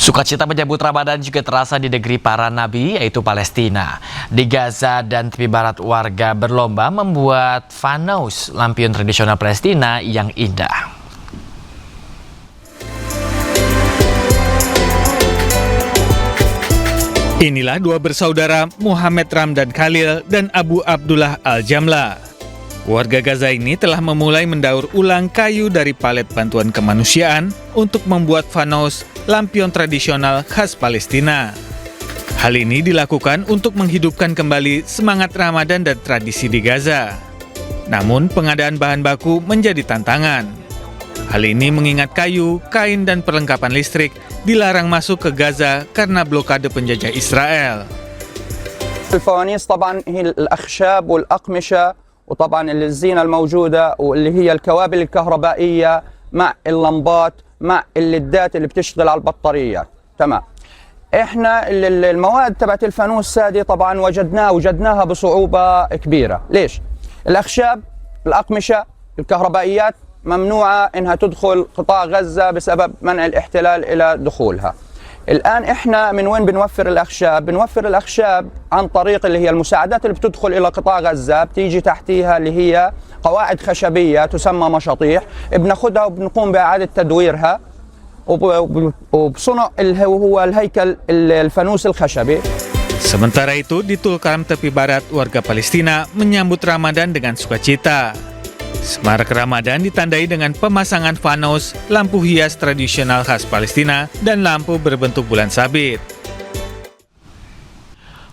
Sukacita menyambut Ramadan juga terasa di negeri para nabi, yaitu Palestina. Di Gaza dan tepi barat, warga berlomba membuat fanus, lampion tradisional Palestina yang indah. Inilah dua bersaudara Muhammad Ramdan Khalil dan Abu Abdullah Al-Jamla. Warga Gaza ini telah memulai mendaur ulang kayu dari palet bantuan kemanusiaan untuk membuat fanus, lampion tradisional khas Palestina. Hal ini dilakukan untuk menghidupkan kembali semangat Ramadan dan tradisi di Gaza. Namun pengadaan bahan baku menjadi tantangan. Hal ini mengingat kayu, kain, dan perlengkapan listrik dilarang masuk ke Gaza karena blokade penjajah Israel. الفوانيس طبعا هي الأخشاب والأقمشة وطبعا الزينة الموجودة واللي هي الكوابل الكهربائية مع اللمبات مع الليدات اللي بتشتغل على البطاريات. تمام. احنا المواد تبعت الفانوس هذه طبعا وجدناها بصعوبة كبيرة. ليش؟ الأخشاب، الأقمشة، الكهربائيات ممنوعة انها تدخل قطاع غزة بسبب منع الاحتلال الى دخولها. الآن إحنا من وين بنوفر الأخشاب؟ بنوفر الأخشاب عن طريق اللي هي المساعدات اللي بتدخل إلى قطاع غزة، بتيجي تحتيها اللي هي قواعد خشبية تسمى مشاطيح، بناخدها وبنقوم بإعادة تدويرها وبصنع اللي هو الهيكل الفانوس الخشبي. Sementara itu, di Tulkarm tepi barat, warga Palestina menyambut Ramadan dengan sukacita. Semarak Ramadan ditandai dengan pemasangan fanus, lampu hias tradisional khas Palestina, dan lampu berbentuk bulan sabit.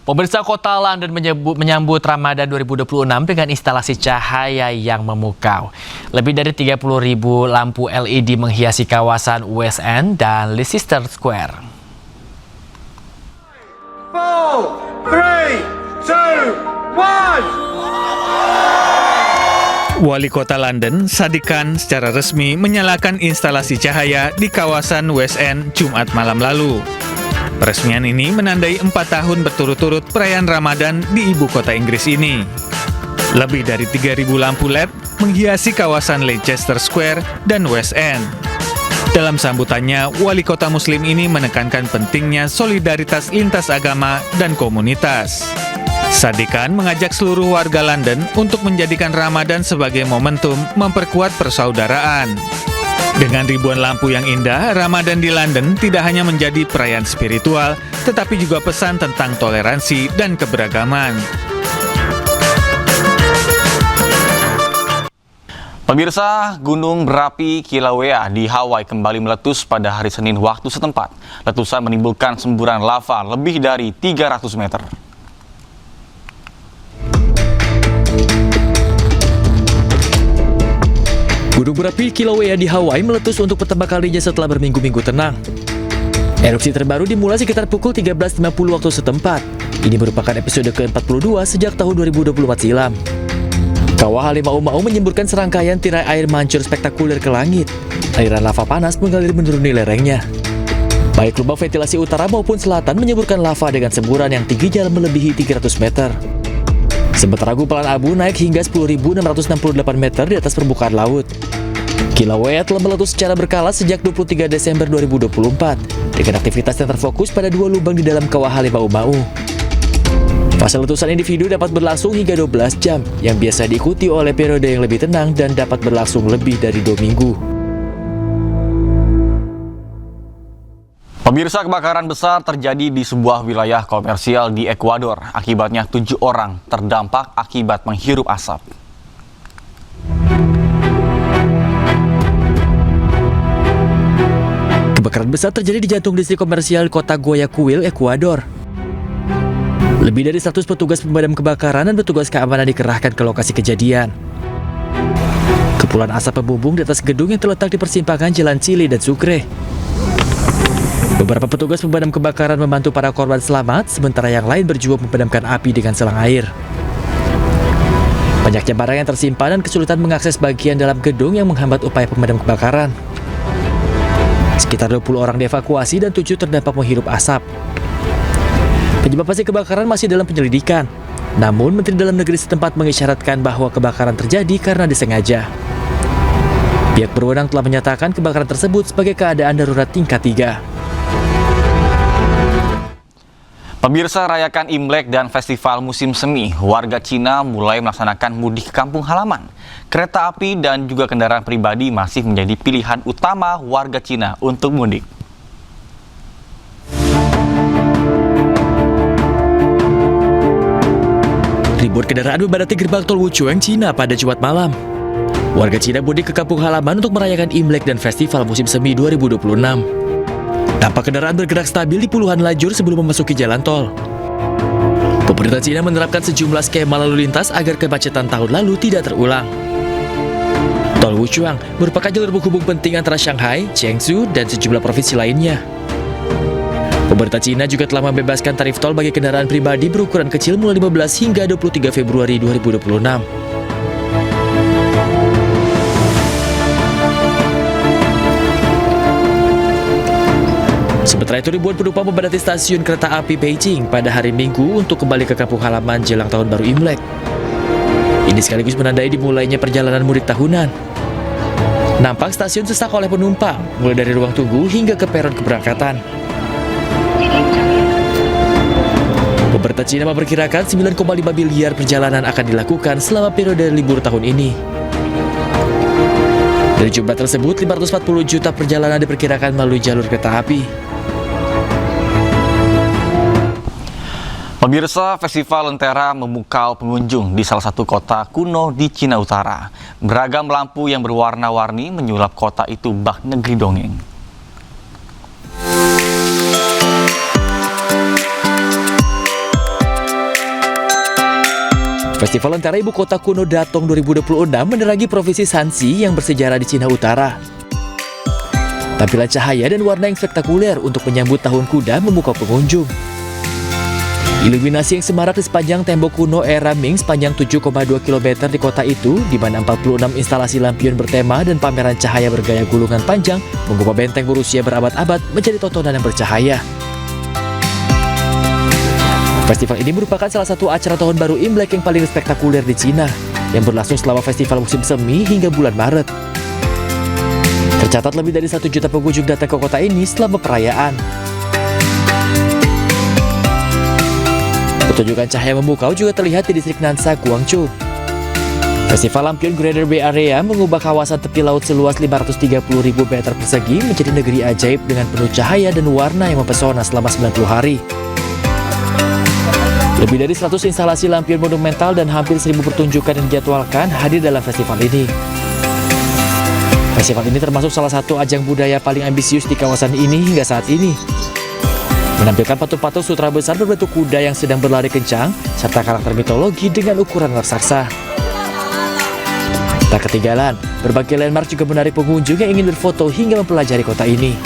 Pemirsa, kota London menyambut Ramadan 2026 dengan instalasi cahaya yang memukau. Lebih dari 30.000 lampu LED menghiasi kawasan West End dan Leicester Square. 4, 3, 2, 1. Wali Kota London, Sadiq Khan, secara resmi menyalakan instalasi cahaya di kawasan West End Jumat malam lalu. Peresmian ini menandai 4 tahun berturut-turut perayaan Ramadan di ibu kota Inggris ini. Lebih dari 3.000 lampu LED menghiasi kawasan Leicester Square dan West End. Dalam sambutannya, wali kota muslim ini menekankan pentingnya solidaritas lintas agama dan komunitas. Sadiq Khan mengajak seluruh warga London untuk menjadikan Ramadan sebagai momentum memperkuat persaudaraan. Dengan ribuan lampu yang indah, Ramadan di London tidak hanya menjadi perayaan spiritual, tetapi juga pesan tentang toleransi dan keberagaman. Pemirsa, gunung berapi Kilauea di Hawaii kembali meletus pada hari Senin waktu setempat. Letusan menimbulkan semburan lava lebih dari 300 meter. Gunung berapi Kilauea di Hawaii meletus untuk pertama kalinya setelah berminggu-minggu tenang. Erupsi terbaru dimulai sekitar pukul 13.50 waktu setempat. Ini merupakan episode ke-42 sejak tahun 2024 silam. Kawah Halimau-Mau menyemburkan serangkaian tirai air mancur spektakuler ke langit. Aliran lava panas mengalir menuruni lerengnya. Baik lubang ventilasi utara maupun selatan menyemburkan lava dengan semburan yang tingginya melebihi 300 meter. Sementara gumpalan abu naik hingga 10.668 meter di atas permukaan laut. Kilauea telah meletus secara berkala sejak 23 Desember 2024 dengan aktivitas yang terfokus pada 2 lubang di dalam kawah Halimau-Mau. Fase letusan individu dapat berlangsung hingga 12 jam, yang biasa diikuti oleh periode yang lebih tenang dan dapat berlangsung lebih dari 2 minggu. Pemirsa, kebakaran besar terjadi di sebuah wilayah komersial di Ekuador. Akibatnya 7 orang terdampak akibat menghirup asap. Kebakaran besar terjadi di jantung distrik komersial kota Guayaquil, Ekuador. Lebih dari 100 petugas pemadam kebakaran dan petugas keamanan dikerahkan ke lokasi kejadian. Kepulan asap membumbung di atas gedung yang terletak di persimpangan Jalan Chile dan Sucre. Beberapa petugas pemadam kebakaran membantu para korban selamat, sementara yang lain berjuang memadamkan api dengan selang air. Banyaknya barang yang tersimpan dan kesulitan mengakses bagian dalam gedung yang menghambat upaya pemadam kebakaran. Sekitar 20 orang dievakuasi dan 7 terdampak menghirup asap. Penyebab pasti kebakaran masih dalam penyelidikan. Namun, Menteri Dalam Negeri setempat mengisyaratkan bahwa kebakaran terjadi karena disengaja. Pihak berwenang telah menyatakan kebakaran tersebut sebagai keadaan darurat tingkat 3. Pemirsa, rayakan Imlek dan festival musim semi, warga Cina mulai melaksanakan mudik ke kampung halaman. Kereta api dan juga kendaraan pribadi masih menjadi pilihan utama warga Cina untuk mudik. Ribuan kendaraan membadati gerbang tol Wuchuang, Cina pada Jumat malam. Warga Cina mudik ke kampung halaman untuk merayakan Imlek dan festival musim semi 2026. Tampak kendaraan bergerak stabil di puluhan lajur sebelum memasuki jalan tol. Pemerintah Cina menerapkan sejumlah skema lalu lintas agar kemacetan tahun lalu tidak terulang. Tol Wuchuang merupakan jalur penghubung penting antara Shanghai, Jiangsu, dan sejumlah provinsi lainnya. Pemerintah Cina juga telah membebaskan tarif tol bagi kendaraan pribadi berukuran kecil mulai 15 hingga 23 Februari 2026. Sementara itu, ribuan penumpang memadati stasiun kereta api Beijing pada hari Minggu untuk kembali ke kampung halaman jelang tahun baru Imlek. Ini sekaligus menandai dimulainya perjalanan mudik tahunan. Nampak stasiun sesak oleh penumpang, mulai dari ruang tunggu hingga ke peron keberangkatan. Pemerintah Cina memperkirakan 9,5 miliar perjalanan akan dilakukan selama periode libur tahun ini. Dari jumlah tersebut, 540 juta perjalanan diperkirakan melalui jalur kereta api. Pemirsa, Festival Lentera memukau pengunjung di salah satu kota kuno di Cina Utara. Beragam lampu yang berwarna-warni menyulap kota itu bak negeri dongeng. Festival Lentera Ibu Kota Kuno Datong 2026 menerangi provinsi Shanxi yang bersejarah di Cina Utara. Tampilan cahaya dan warna yang spektakuler untuk menyambut Tahun Kuda memukau pengunjung. Iluminasi yang semarak di sepanjang tembok kuno era Ming sepanjang 7,2 km di kota itu, di mana 46 instalasi lampion bertema dan pameran cahaya bergaya gulungan panjang mengubah benteng berusia berabad-abad menjadi tontonan yang bercahaya. Festival ini merupakan salah satu acara Tahun Baru Imlek yang paling spektakuler di Cina, yang berlangsung selama festival musim semi hingga bulan Maret. Tercatat lebih dari 1 juta pengunjung datang ke kota ini selama perayaan. Pertunjukan cahaya memukau juga terlihat di distrik Nansha, Guangzhou. Festival lampion Greater Bay Area mengubah kawasan tepi laut seluas 530.000 meter persegi menjadi negeri ajaib dengan penuh cahaya dan warna yang mempesona selama 90 hari. Lebih dari 100 instalasi lampion monumental dan hampir 1.000 pertunjukan yang dijadwalkan hadir dalam festival ini. Festival ini termasuk salah satu ajang budaya paling ambisius di kawasan ini hingga saat ini. Menampilkan patung-patung sutra besar berbentuk kuda yang sedang berlari kencang, serta karakter mitologi dengan ukuran raksasa. Tak ketinggalan, berbagai landmark juga menarik pengunjung yang ingin berfoto hingga mempelajari kota ini.